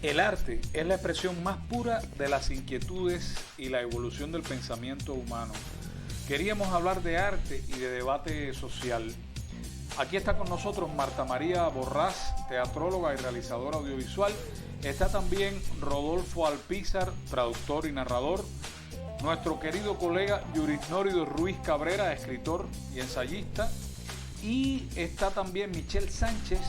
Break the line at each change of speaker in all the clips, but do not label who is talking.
El arte es la expresión más pura de las inquietudes y la evolución del pensamiento humano. Queríamos hablar de arte y de debate social. Aquí está con nosotros Marta María Borrás, teatróloga y realizadora audiovisual. Está también Rodolfo Alpizar, traductor y narrador. Nuestro querido colega Yuris Nórido Ruiz Cabrera, escritor y ensayista. Y está también Michel Sánchez,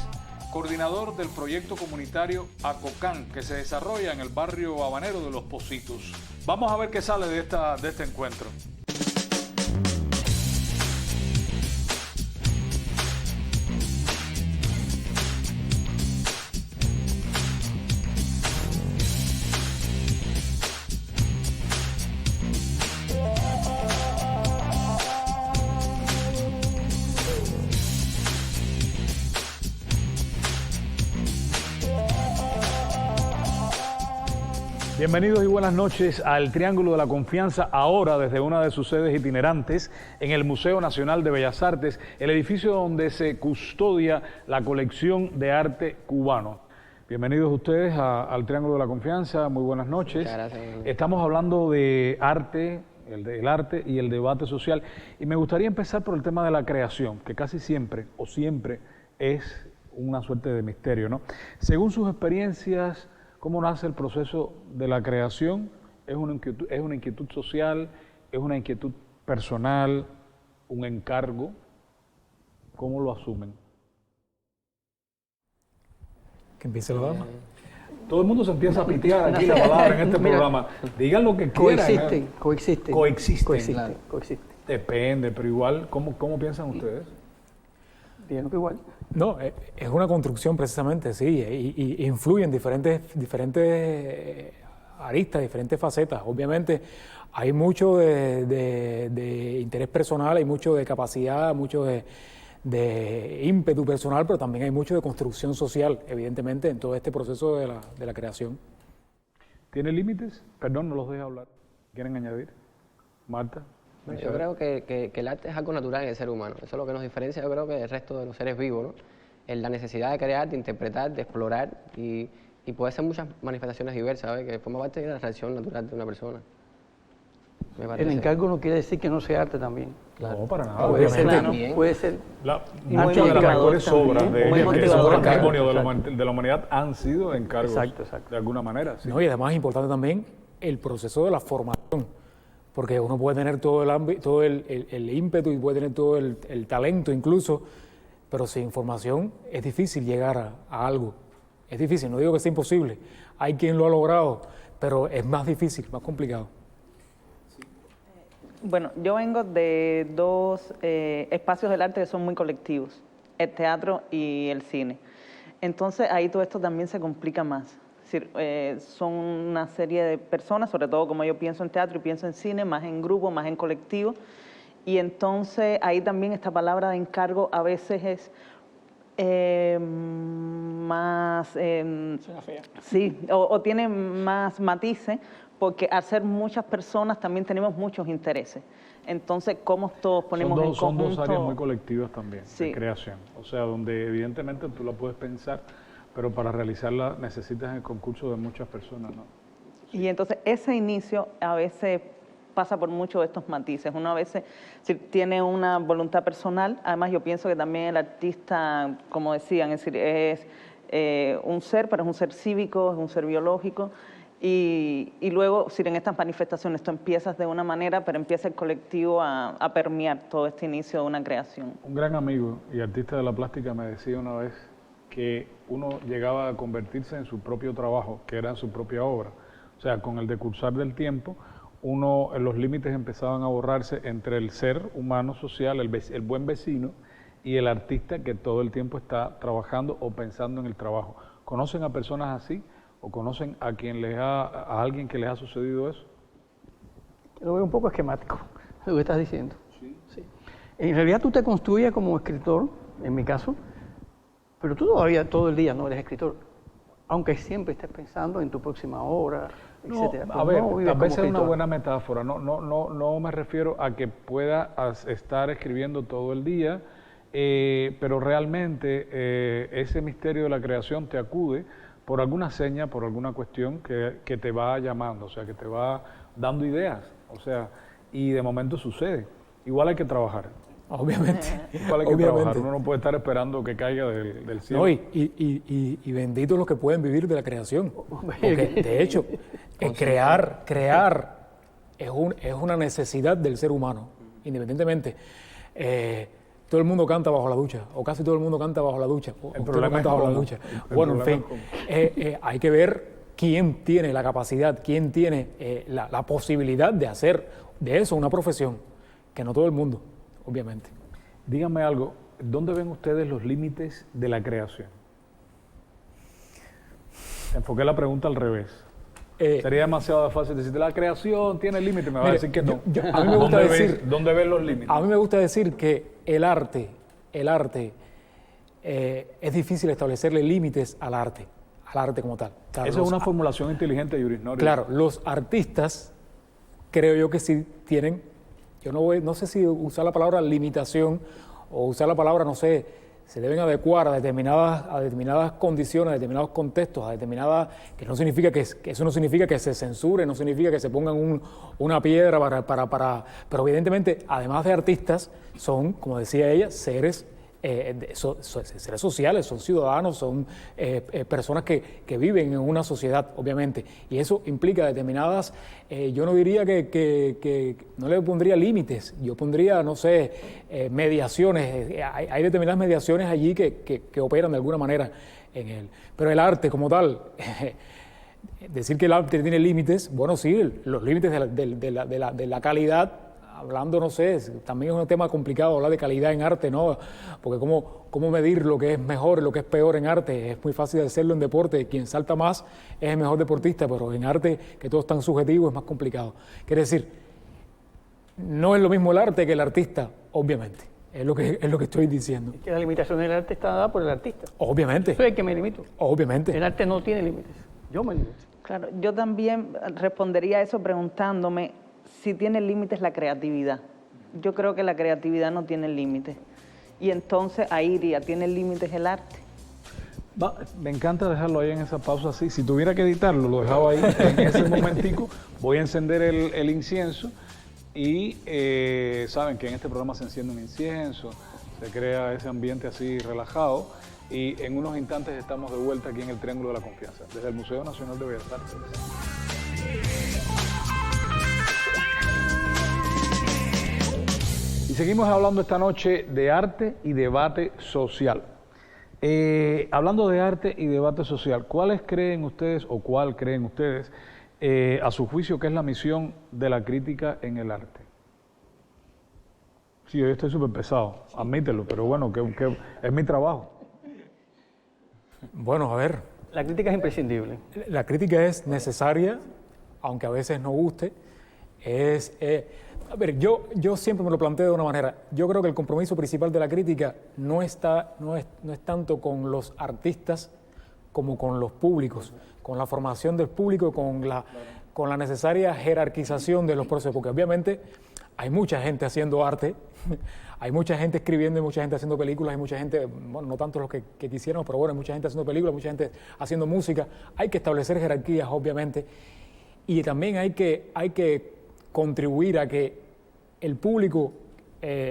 coordinador del proyecto comunitario ACOCAN, que se desarrolla en el barrio habanero de Los Pocitos. Vamos a ver qué sale de este encuentro. Bienvenidos y buenas noches al Triángulo de la Confianza, ahora desde una de sus sedes itinerantes en el Museo Nacional de Bellas Artes, el edificio donde se custodia la colección de arte cubano. Bienvenidos ustedes al Triángulo de la Confianza, muy buenas noches.
Muchas gracias.
Estamos hablando de arte, el arte y el debate social, y me gustaría empezar por el tema de la creación, que casi siempre o siempre es una suerte de misterio, ¿no? Según sus experiencias, ¿cómo nace el proceso de la creación? ¿Es una inquietud social? ¿Es una inquietud personal? ¿Un encargo? ¿Cómo lo asumen?
Que empiece la dama.
Todo el mundo se empieza a pitear aquí la palabra en este programa. Digan lo que quieran.
Coexisten.
Depende, pero igual, ¿cómo piensan ustedes?
Bien, igual.
No, es una construcción precisamente, sí, y influyen diferentes aristas, diferentes facetas. Obviamente hay mucho de interés personal, hay mucho de capacidad, mucho de ímpetu personal, pero también hay mucho de construcción social, evidentemente, en todo este proceso de la creación.
¿Tiene límites? Perdón, no los dejo hablar. ¿Quieren añadir? Marta.
Yo creo que el arte es algo natural en el ser humano. Eso es lo que nos diferencia, yo creo, que del resto de los seres vivos, ¿no? En la necesidad de crear, de interpretar, de explorar y puede ser muchas manifestaciones diversas, ¿sabes? Que forma parte de la reacción natural de una persona.
El encargo no quiere decir que no sea arte también.
Claro. No, para nada.
Puede ser,
También.
ser
muchas de las mejores obras
motivador
de patrimonio de la humanidad han sido encargos,
exacto.
de alguna manera. Sí.
No, y además es importante también el proceso de la formación, porque uno puede tener todo el ímpetu y puede tener todo el talento incluso, pero sin formación es difícil llegar a algo. Es difícil, no digo que sea imposible. Hay quien lo ha logrado, pero es más difícil, más complicado.
Bueno, yo vengo de dos espacios del arte que son muy colectivos, el teatro y el cine. Entonces ahí todo esto también se complica más. Es decir, son una serie de personas, sobre todo como yo pienso en teatro y pienso en cine, más en grupo, más en colectivo. Y entonces ahí también esta palabra de encargo a veces es más... sí, o tiene más matices, porque al ser muchas personas también tenemos muchos intereses. Entonces, ¿cómo todos ponemos en conjunto?
Son dos áreas muy colectivas también,
sí,
de creación. O sea, donde evidentemente tú la puedes pensar, pero para realizarla necesitas el concurso de muchas personas, ¿no? Sí.
Y entonces ese inicio a veces pasa por muchos de estos matices. Uno a veces tiene una voluntad personal. Además, yo pienso que también el artista, como decían, es decir, es un ser, pero es un ser cívico, es un ser biológico. Y luego, si en estas manifestaciones tú empiezas de una manera, pero empieza el colectivo a permear todo este inicio de una creación.
Un gran amigo y artista de la plástica me decía una vez que uno llegaba a convertirse en su propio trabajo, que era su propia obra. O sea, con el decursar del tiempo, los límites empezaban a borrarse entre el ser humano social, el buen vecino, y el artista que todo el tiempo está trabajando o pensando en el trabajo. ¿Conocen a personas así? ¿O conocen a alguien que les ha sucedido eso?
Lo veo un poco esquemático, lo que estás diciendo. Sí. En realidad tú te construyes como escritor, en mi caso, pero tú todavía todo el día no eres escritor, aunque siempre estés pensando en tu próxima obra, etcétera.
A ver, tal vez es una buena metáfora. No me refiero a que puedas estar escribiendo todo el día, pero realmente ese misterio de la creación te acude por alguna seña, por alguna cuestión que te va llamando, o sea, que te va dando ideas, o sea, y de momento sucede. Igual hay que trabajar.
Obviamente.
Igual hay que trabajar. Uno no puede estar esperando que caiga del cielo.
No, y benditos los que pueden vivir de la creación. Porque, de hecho, crear es una necesidad del ser humano, independientemente. Todo el mundo canta bajo la ducha, o casi todo el mundo canta bajo la ducha.
El problema
canta
es
bajo la
cómo.
ducha. Bueno, en fin, hay que ver quién tiene la capacidad, quién tiene la posibilidad de hacer de eso una profesión, que no todo el mundo, obviamente.
Díganme algo, ¿dónde ven ustedes los límites de la creación? Enfoqué la pregunta al revés. Sería demasiado fácil decirte, la creación tiene límites, me va a decir que no.
A mí me gusta decir...
¿Dónde ven los límites?
A mí me gusta decir que el arte, es difícil establecerle límites al arte como tal. Claro,
esa es una formulación inteligente, Yuris Nori.
Claro, los artistas creo yo que sí tienen, yo no sé si usar la palabra limitación o usar la palabra, no sé, se deben adecuar a determinadas condiciones, a determinados contextos, a determinadas, que no significa que eso no significa que se censure, no significa que se pongan una piedra pero evidentemente, además de artistas, son, como decía ella, seres seres sociales, son ciudadanos, son personas que viven en una sociedad, obviamente, y eso implica determinadas, yo no diría que no le pondría límites, yo pondría, no sé, mediaciones, hay determinadas mediaciones allí que operan de alguna manera en él, pero el arte como tal, decir que el arte tiene límites, bueno, sí, los límites de la calidad. Hablando, no sé, también es un tema complicado hablar de calidad en arte, ¿no? Porque cómo medir lo que es mejor, lo que es peor en arte. Es muy fácil hacerlo en deporte. Quien salta más es el mejor deportista, pero en arte, que todo es tan subjetivo, es más complicado. Quiere decir, no es lo mismo el arte que el artista, obviamente. Es lo que estoy diciendo.
Es que la limitación del arte está dada por el artista.
Obviamente.
Soy el que me limito.
Obviamente.
El arte no tiene límites. Yo me limito.
Claro, yo también respondería a eso preguntándome si tiene límites la creatividad. Yo creo que la creatividad no tiene límites. Y entonces ahí iría, ¿tiene límites el arte?
Me encanta dejarlo ahí en esa pausa así. Si tuviera que editarlo, lo dejaba ahí en ese momentico. Voy a encender el incienso y saben que en este programa se enciende un incienso, se crea ese ambiente así relajado y en unos instantes estamos de vuelta aquí en el Triángulo de la Confianza, desde el Museo Nacional de Bellas Artes. Y seguimos hablando esta noche de arte y debate social. Hablando de arte y debate social, ¿cuál creen ustedes a su juicio que es la misión de la crítica en el arte? Sí, yo estoy súper pesado, admítelo, pero bueno, que es mi trabajo.
Bueno, a ver.
La crítica es imprescindible.
La crítica es necesaria, aunque a veces no guste. A ver, yo siempre me lo planteo de una manera. Yo creo que el compromiso principal de la crítica no es tanto con los artistas como con los públicos, con la formación del público, con la necesaria jerarquización de los procesos, porque obviamente hay mucha gente haciendo arte, hay mucha gente escribiendo, hay mucha gente haciendo películas, hay mucha gente, bueno, no tanto los que quisiéramos, pero bueno, hay mucha gente haciendo películas, mucha gente haciendo música. Hay que establecer jerarquías, obviamente, y también hay que contribuir a que el público,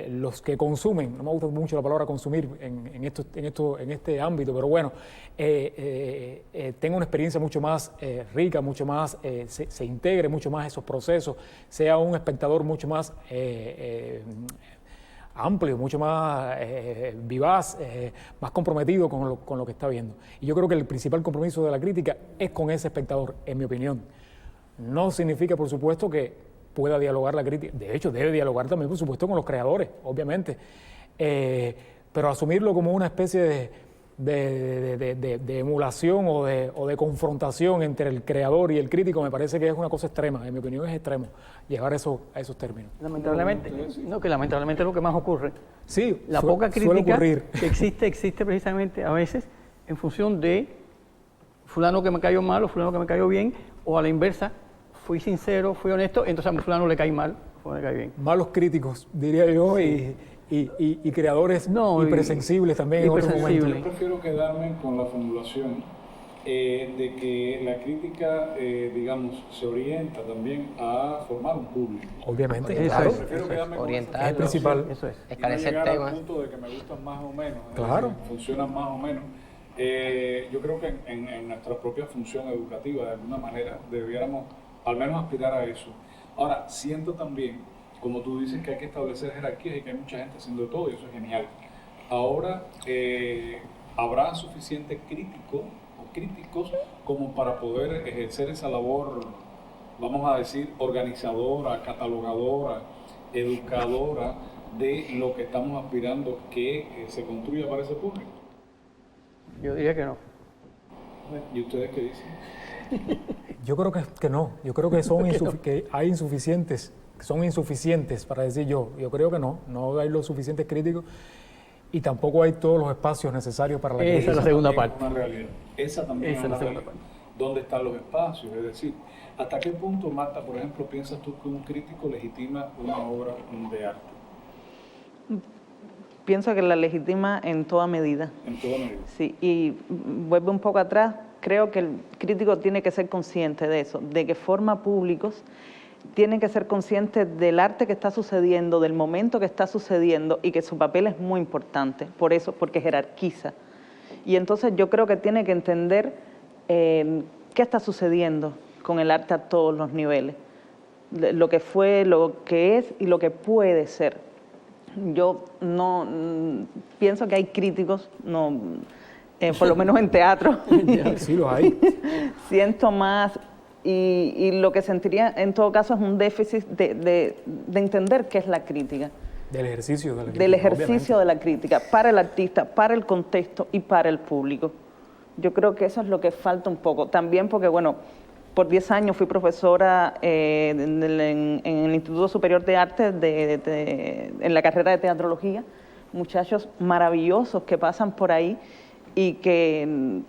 los que consumen, no me gusta mucho la palabra consumir en este ámbito, pero bueno, tenga una experiencia mucho más rica, mucho más, se integre mucho más esos procesos, sea un espectador mucho más amplio, mucho más vivaz, más comprometido con lo que está viendo. Y yo creo que el principal compromiso de la crítica es con ese espectador, en mi opinión. No significa, por supuesto, que pueda dialogar la crítica. De hecho, debe dialogar también, por supuesto, con los creadores, obviamente. Pero asumirlo como una especie de emulación o de confrontación entre el creador y el crítico me parece que es una cosa extrema. En mi opinión es extremo llegar a esos términos.
Lamentablemente, lamentablemente es lo que más ocurre.
Sí,
la poca crítica que existe precisamente a veces en función de fulano que me cayó mal o fulano que me cayó bien, o a la inversa, fui sincero, fui honesto, entonces a fulano le cae mal, fulano le cae bien.
Malos críticos, diría yo, y creadores hipersensibles también en otros momentos.
Yo prefiero quedarme con la formulación de que la crítica, digamos, se orienta también a formar un público.
Obviamente,
Eso
claro.
es.
Prefiero quedarme con
Orientar.
esa
Es principal.
Eso es.
y no
Esclarecer
llegar al
temas.
punto de que me gustan más o menos, es
Claro.
decir, funcionan más o menos. Yo creo que en nuestra propia función educativa, de alguna manera, debiéramos al menos aspirar a eso. Ahora, siento también, como tú dices, que hay que establecer jerarquías y que hay mucha gente haciendo todo, y eso es genial. Ahora, ¿habrá suficiente crítico o críticos como para poder ejercer esa labor, vamos a decir, organizadora, catalogadora, educadora de lo que estamos aspirando que se construya para ese público?
Yo diría que no.
¿Y ustedes qué dicen?
Yo creo que no, yo creo que que hay insuficientes, que son insuficientes para decir yo creo que no hay los suficientes críticos y tampoco hay todos los espacios necesarios para la
Esa
crítica.
es la segunda
también
parte.
Es una realidad. Esa también
Esa
es
es la
una
segunda
realidad. ¿Dónde están los espacios? Es decir, ¿hasta qué punto, Marta, por ejemplo, piensas tú que un crítico legitima una obra de arte?
Pienso que la legitima en toda medida.
En toda medida.
Sí, y vuelve un poco atrás, creo que el crítico tiene que ser consciente de eso, de que forma públicos, tiene que ser consciente del arte que está sucediendo, del momento que está sucediendo y que su papel es muy importante, por eso, porque jerarquiza. Y entonces yo creo que tiene que entender qué está sucediendo con el arte a todos los niveles, lo que fue, lo que es y lo que puede ser. Yo no pienso que hay críticos, por lo menos en teatro,
Sí, los hay.
siento más y lo que sentiría en todo caso es un déficit de entender qué es la crítica,
Del ejercicio de la crítica,
del ejercicio
obviamente.
de la crítica para el artista, para el contexto y para el público. Yo creo que eso es lo que falta un poco. También porque, bueno, por 10 años fui profesora en el Instituto Superior de Arte en la carrera de teatrología. Muchachos maravillosos que pasan por ahí y que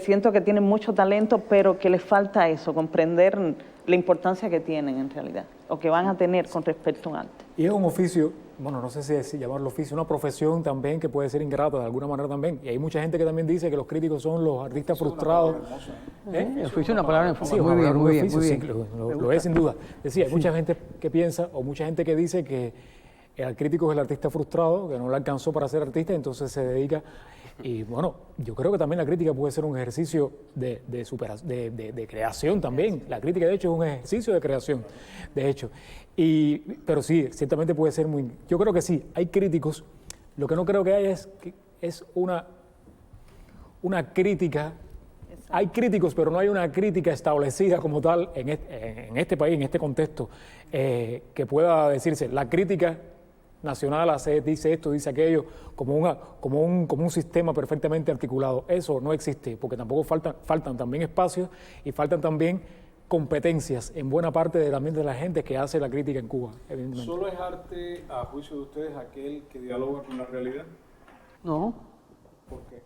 siento que tienen mucho talento, pero que les falta eso, comprender la importancia que tienen en realidad, o que van a tener con respecto a un arte.
Y es un oficio, bueno, no sé si llamarlo oficio, una profesión también que puede ser ingrata de alguna manera también. Y hay mucha gente que también dice que los críticos son los artistas frustrados.
El oficio es una palabra en
Sí,
muy bien, muy bien,
oficio,
muy
sí,
bien.
lo es sin duda. Decía, hay mucha gente que piensa, o mucha gente que dice que el crítico es el artista frustrado, que no le alcanzó para ser artista, entonces se dedica. Y bueno, yo creo que también la crítica puede ser un ejercicio de creación también. La crítica, de hecho, es un ejercicio de creación, de hecho. Pero sí, ciertamente puede ser muy... Yo creo que sí, hay críticos. Lo que no creo que haya es una crítica. Hay críticos, pero no hay una crítica establecida como tal en este país, en este contexto, que pueda decirse, la crítica nacional dice esto, dice aquello, como un sistema perfectamente articulado. Eso no existe, porque tampoco faltan también espacios y faltan también competencias en buena parte también de la gente que hace la crítica en Cuba, evidentemente.
¿Solo es arte, a juicio de ustedes, aquel que dialoga con la realidad?
No,
¿Por qué?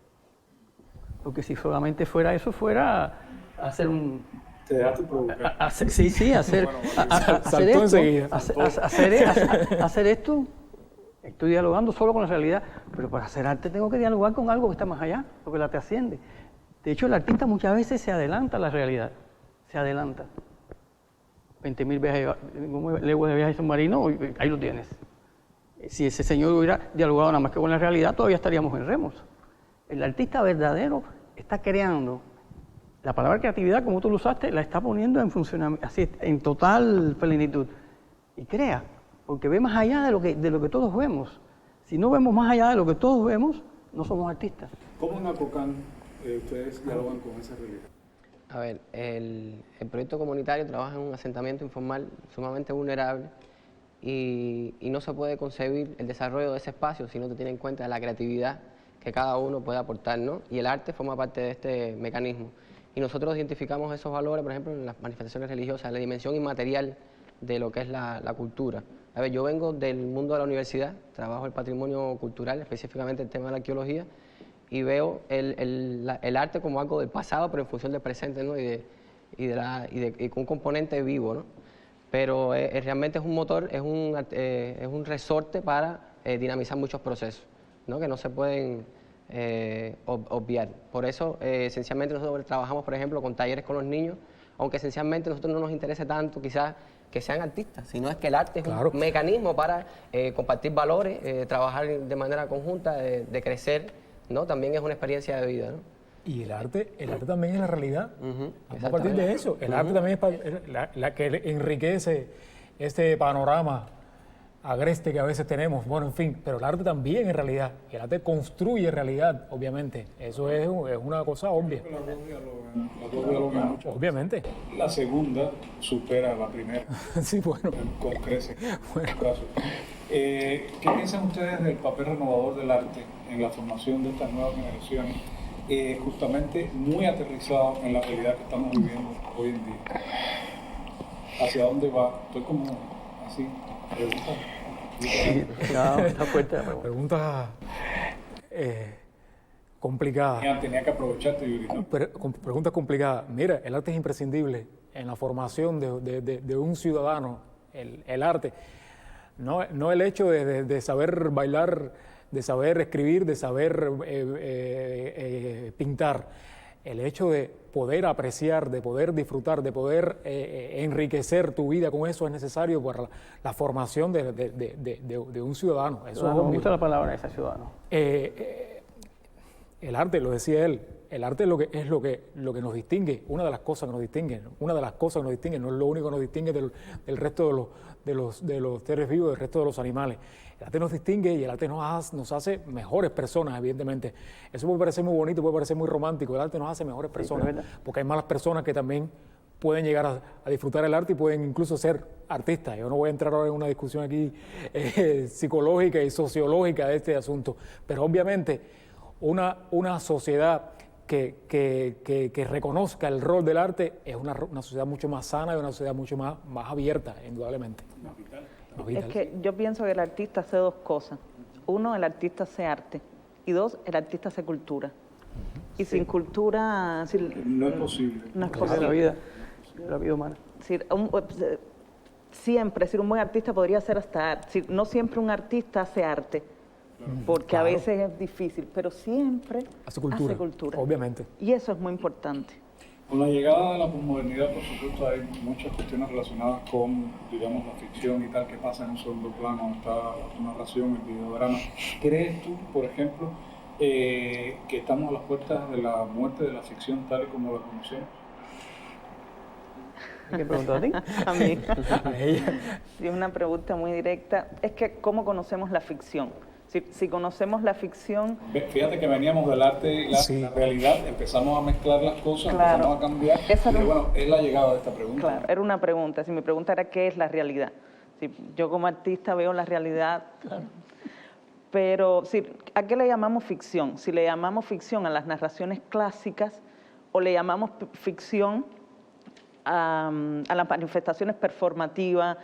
porque si solamente fuera eso, fuera hacer un...
Te dejaste provocar.
hacer
Saltó enseguida.
hacer esto, estoy dialogando solo con la realidad, pero para hacer arte tengo que dialogar con algo que está más allá, porque la trasciende. De hecho, el artista muchas veces se adelanta a la realidad, se adelanta. 20.000 leguas de viaje submarino, ahí lo tienes. Si ese señor hubiera dialogado nada más que con la realidad, todavía estaríamos en remos. El artista verdadero está creando. La palabra creatividad, como tú lo usaste, la está poniendo en funcionamiento, así, en total plenitud. Y crea, porque ve más allá de lo que todos vemos. Si no vemos más allá de lo que todos vemos, no somos artistas.
¿Cómo en Acocán ustedes dialogan con esa realidad?
A ver, el proyecto comunitario trabaja en un asentamiento informal sumamente vulnerable y no se puede concebir el desarrollo de ese espacio si no se tiene en cuenta la creatividad que cada uno puede aportar, ¿no? Y el arte forma parte de este mecanismo. Y nosotros identificamos esos valores, por ejemplo, en las manifestaciones religiosas, la dimensión inmaterial de lo que es la cultura. A ver, yo vengo del mundo de la universidad, trabajo el patrimonio cultural, específicamente el tema de la arqueología, y veo el arte como algo del pasado, pero en función del presente, ¿no? y con un componente vivo, ¿no? Pero realmente es un motor, es un resorte para dinamizar muchos procesos, ¿no? Que no se pueden obviar. Por eso, esencialmente, nosotros trabajamos, por ejemplo, con talleres con los niños, aunque esencialmente a nosotros no nos interese tanto quizás que sean artistas, sino es que el arte es
Claro.
un mecanismo para compartir valores, trabajar de manera conjunta, de crecer, ¿no? También es una experiencia de vida, ¿no?
Y el arte también es la realidad. Vamos a partir
exactamente.
de eso. El arte también es la que enriquece este panorama agreste que a veces tenemos. Bueno, en fin, pero el arte también es realidad. Y el arte construye realidad, obviamente. Eso es una cosa obvia.
Las dos dialogan mucho.
Obviamente.
La segunda supera a la primera
Sí, bueno.
con creces. ¿Qué piensan ustedes del papel renovador del arte en la formación de estas nuevas generaciones? Justamente muy aterrizado en la realidad que estamos viviendo hoy en día. ¿Hacia dónde va? Estoy como así, preguntando.
No, está fuerte la pregunta.
Pregunta complicada.
Tenía que aprovecharte, Yuri, ¿no?
Pregunta complicada. Mira, el arte es imprescindible en la formación de un ciudadano. El arte. No el hecho de saber bailar, de saber escribir, de saber pintar. El hecho de poder apreciar, de poder disfrutar, de poder enriquecer tu vida con eso es necesario para la formación de un ciudadano. Eso es
Me
obvio.
gusta la palabra esa, ciudadano.
El arte, lo decía él, el arte es lo que nos distingue, una de las cosas que nos distingue, no es lo único que nos distingue del resto de los seres vivos, del resto de los animales. El arte nos distingue y el arte nos hace mejores personas, evidentemente. Eso puede parecer muy bonito, puede parecer muy romántico, el arte nos hace mejores personas,
pero es verdad.
porque hay malas personas que también pueden llegar a disfrutar el arte y pueden incluso ser artistas. Yo no voy a entrar ahora en una discusión aquí psicológica y sociológica de este asunto, pero obviamente una sociedad que reconozca el rol del arte es una sociedad mucho más sana y una sociedad mucho más abierta, indudablemente. Más vital.
Es que yo pienso que el artista hace dos cosas. Uno, el artista hace arte. Y dos, el artista hace cultura. Y sin cultura...
No es posible.
No es
De
posible.
la vida humana.
Siempre, un buen artista podría hacer hasta arte. No siempre un artista hace arte, porque
Claro.
a veces es difícil, pero siempre
Hace cultura, obviamente.
Y eso es muy importante.
Con la llegada de la posmodernidad, por supuesto, hay muchas cuestiones relacionadas con, digamos, la ficción y tal, que pasa en un segundo plano, está la narración, el videodrama. ¿Crees tú, por ejemplo, que estamos a las puertas de la muerte de la ficción tal y como la conocemos?
¿Qué preguntó a ti?
A mí.
A ella.
Sí, es una pregunta muy directa. Es que, ¿cómo conocemos la ficción? Si conocemos la ficción...
Fíjate que veníamos del arte y la realidad, empezamos a mezclar las cosas, empezamos a cambiar, pero bueno, es la llegada de esta pregunta.
Claro, era una pregunta. Si mi pregunta era ¿qué es la realidad? Yo como artista veo la realidad, pero ¿a qué le llamamos ficción? Si le llamamos ficción a las narraciones clásicas o le llamamos ficción a las manifestaciones performativas,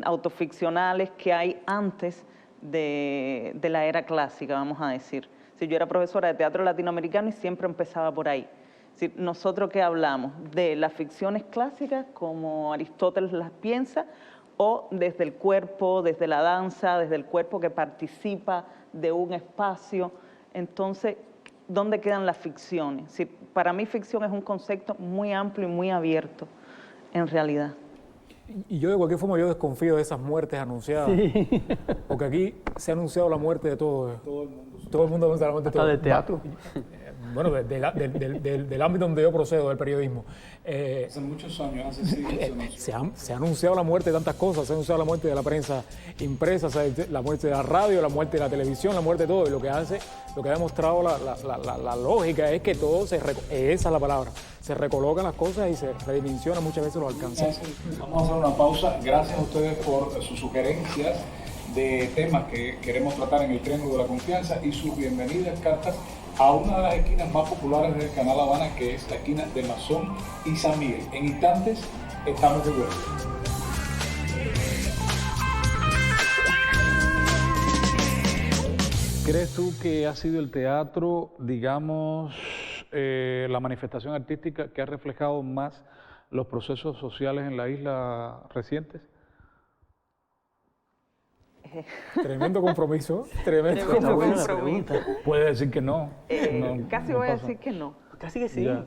autoficcionales que hay antes de la era clásica, vamos a decir. Yo era profesora de teatro latinoamericano y siempre empezaba por ahí. ¿Nosotros qué hablamos? ¿De las ficciones clásicas como Aristóteles las piensa o desde el cuerpo, desde la danza, desde el cuerpo que participa de un espacio? Entonces, ¿dónde quedan las ficciones? Para mí ficción es un concepto muy amplio y muy abierto, en realidad.
Y yo de cualquier forma yo desconfío de esas muertes anunciadas, porque aquí se ha anunciado la muerte de todo. Todo el mundo anuncia la muerte de todo.
Hasta del teatro.
Bueno, del ámbito donde yo procedo, del periodismo.
Hace muchos años, hace siglos,
Se ha anunciado la muerte de tantas cosas, se ha anunciado la muerte de la prensa impresa, la muerte de la radio, la muerte de la televisión, la muerte de todo. Y lo que ha demostrado la lógica es que todo esa es la palabra, se recolocan las cosas y se redimensionan muchas veces los alcances.
Vamos a hacer una pausa. Gracias a ustedes por sus sugerencias de temas que queremos tratar en el Triángulo de la Confianza y sus bienvenidas cartas a una de las esquinas más populares del Canal Habana, que es la esquina de Masón y San Miguel. En instantes estamos de vuelta. ¿Crees tú que ha sido el teatro, digamos, la manifestación artística que ha reflejado más los procesos sociales en la isla recientes?
Es
Tremendo compromiso, tremendo
Tremendo
compromiso.
compromiso.
Puede decir que no.
Casi
no
voy a
pasa.
decir que no.
Casi que sí.
Ya.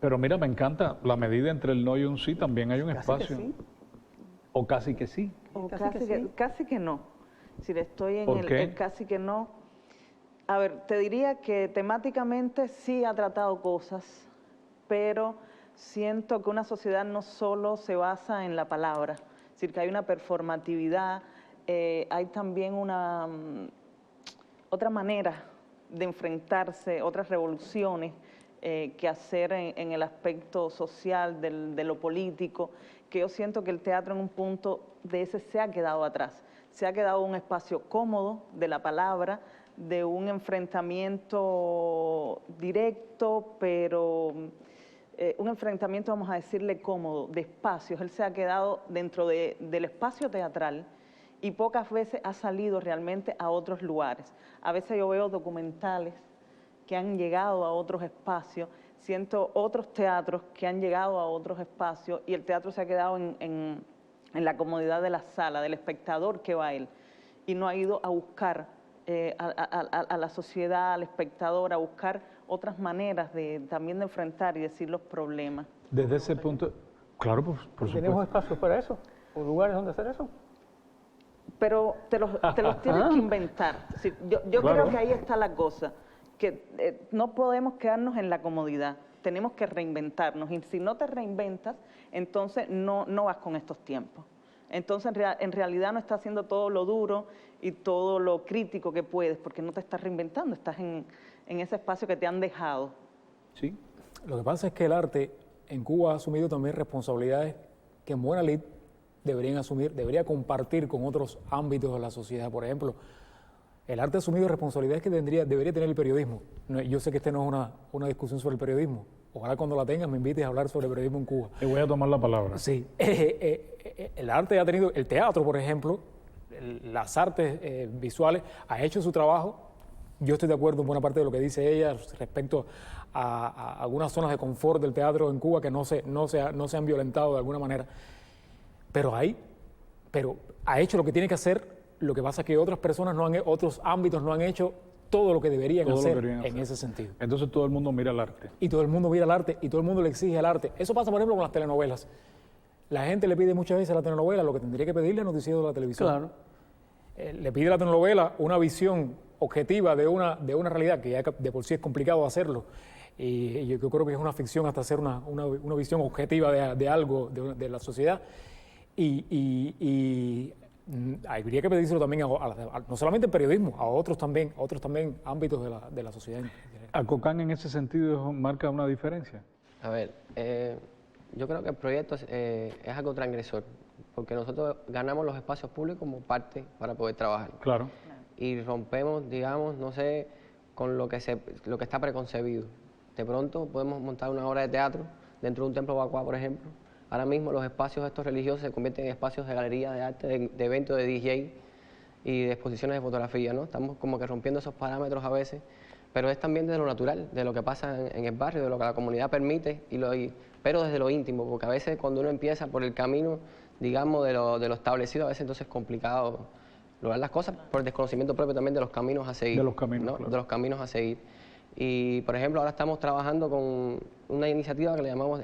Pero mira, me encanta la medida entre el no y un sí, también hay un
Casi que
espacio.
sí.
O casi que sí.
O
Casi
casi,
que
que,
sí.
casi que no. Si estoy en
¿Por qué?
el casi que no. A ver, te diría que temáticamente sí ha tratado cosas, pero siento que una sociedad no solo se basa en la palabra, es decir, que hay una performatividad, hay también una otra manera de enfrentarse, otras revoluciones que hacer en el aspecto social, de lo político, que yo siento que el teatro en un punto de ese se ha quedado atrás. Se ha quedado un espacio cómodo de la palabra, de un enfrentamiento directo, pero un enfrentamiento, vamos a decirle, cómodo, de espacios. Él se ha quedado dentro del espacio teatral y pocas veces ha salido realmente a otros lugares. A veces yo veo documentales que han llegado a otros espacios, siento otros teatros que han llegado a otros espacios y el teatro se ha quedado en la comodidad de la sala, del espectador que va a él, y no ha ido a buscar a la sociedad, al espectador, a buscar otras maneras también de enfrentar y decir los problemas.
Desde ese punto, claro, por
Tenemos
supuesto.
espacios para eso, o lugares donde hacer eso.
Pero te los tienes que inventar. Es decir, yo
Claro.
creo que ahí está la cosa, que no podemos quedarnos en la comodidad, tenemos que reinventarnos. Y si no te reinventas, entonces no vas con estos tiempos. Entonces en realidad no estás haciendo todo lo duro y todo lo crítico que puedes, porque no te estás reinventando, estás en ese espacio que te han dejado.
Sí.
Lo que pasa es que el arte en Cuba ha asumido también responsabilidades que en buena lid deberían asumir, debería compartir con otros ámbitos de la sociedad. Por ejemplo, el arte ha asumido responsabilidades que debería tener el periodismo. Yo sé que no es una discusión sobre el periodismo. Ojalá cuando la tengas me invites a hablar sobre el periodismo en Cuba.
Te voy a tomar la palabra.
Sí, el arte ha tenido, el teatro, por ejemplo, las artes visuales, ha hecho su trabajo. Yo estoy de acuerdo en buena parte de lo que dice ella respecto a algunas zonas de confort del teatro en Cuba que no se han violentado de alguna manera. Pero ha hecho lo que tiene que hacer. Lo que pasa es que otras personas otros ámbitos no han hecho todo lo que deberían
Todo lo
hacer
que deberían
en
hacer.
ese sentido.
Entonces todo el mundo mira el arte.
Y todo el mundo mira el arte y todo el mundo le exige el arte. Eso pasa, por ejemplo, con las telenovelas. La gente le pide muchas veces a la telenovela lo que tendría que pedirle al noticiero de la televisión.
Claro.
Le pide a la telenovela una visión objetiva de una realidad que ya de por sí es complicado hacerlo. Y yo creo que es una ficción hasta hacer una visión objetiva de algo, de la sociedad. Habría que pedírselo también no solamente en periodismo, a otros también ámbitos de la sociedad.
¿Acocán en ese sentido marca una diferencia?
A ver, yo creo que el proyecto es algo transgresor, porque nosotros ganamos los espacios públicos como parte para poder trabajar.
Claro.
Y rompemos, digamos, no sé, con lo que está preconcebido. De pronto podemos montar una obra de teatro dentro de un templo Bacuá, por ejemplo. Ahora mismo los espacios estos religiosos se convierten en espacios de galería de arte, de eventos de DJ y de exposiciones de fotografía, ¿no? Estamos como que rompiendo esos parámetros a veces, pero es también de lo natural, de lo que pasa en el barrio, de lo que la comunidad permite, pero desde lo íntimo, porque a veces cuando uno empieza por el camino, digamos, de lo establecido, a veces entonces es complicado lograr las cosas por el desconocimiento propio también de los caminos a seguir.
De los caminos,
¿no?
claro.
De los caminos a seguir. Y, por ejemplo, ahora estamos trabajando con una iniciativa que le llamamos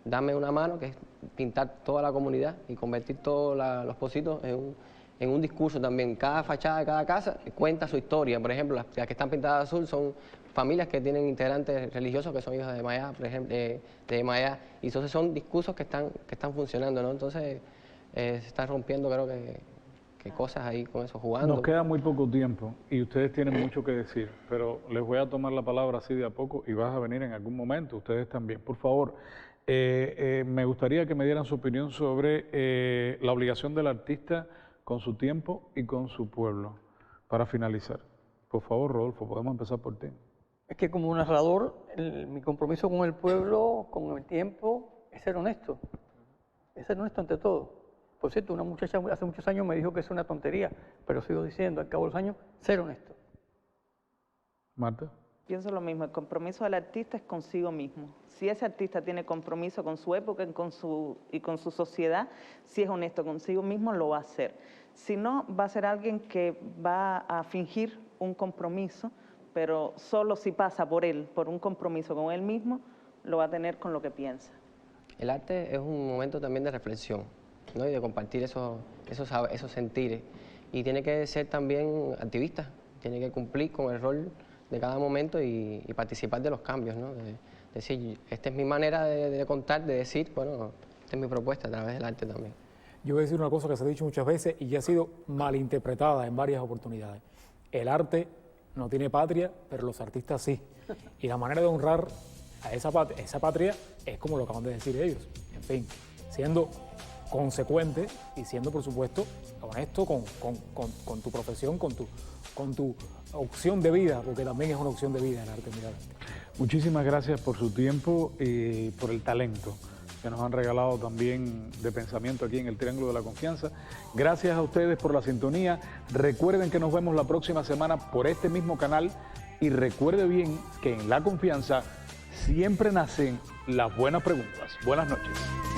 Dame una mano, que es pintar toda la comunidad y convertir todos los pocitos en un discurso también. Cada fachada de cada casa cuenta su historia. Por ejemplo, las que están pintadas de azul son familias que tienen integrantes religiosos que son hijos de Mayá, por ejemplo, de Mayá. Y entonces son discursos que están funcionando, ¿no? Entonces se están rompiendo, creo que cosas ahí con eso, jugando.
Nos queda muy poco tiempo y ustedes tienen mucho que decir, pero les voy a tomar la palabra así de a poco y vas a venir en algún momento, ustedes también. Por favor, me gustaría que me dieran su opinión sobre la obligación del artista con su tiempo y con su pueblo. Para finalizar, por favor, Rodolfo, podemos empezar por ti.
Es que como narrador, mi compromiso con el pueblo, con el tiempo, es ser honesto. Es ser honesto ante todo. Por cierto, una muchacha hace muchos años me dijo que es una tontería, pero sigo diciendo, al cabo de los años, ser honesto.
Marta.
pienso lo mismo, el compromiso del artista es consigo mismo. Si ese artista tiene compromiso con su época y con su sociedad, si es honesto consigo mismo, lo va a hacer. Si no, va a ser alguien que va a fingir un compromiso, pero solo si pasa por él, por un compromiso con él mismo, lo va a tener con lo que piensa.
El arte es un momento también de reflexión, ¿no? Y de compartir esos sentires. Y tiene que ser también activista, tiene que cumplir con el rol de cada momento y participar de los cambios, ¿no? De decir, esta es mi manera de contar, de decir, bueno, esta es mi propuesta a través del arte también.
Yo voy a decir una cosa que se ha dicho muchas veces y ya ha sido malinterpretada en varias oportunidades. El arte no tiene patria, pero los artistas sí. Y la manera de honrar a esa patria es como lo acaban de decir ellos. En fin, siendo consecuente y siendo, por supuesto, honesto con tu profesión, con tu opción de vida, porque también es una opción de vida el arte. Mira.
Muchísimas gracias por su tiempo y por el talento que nos han regalado también de pensamiento aquí en el Triángulo de la Confianza. Gracias a ustedes por la sintonía. Recuerden que nos vemos la próxima semana por este mismo canal y recuerde bien que en La Confianza siempre nacen las buenas preguntas. Buenas noches.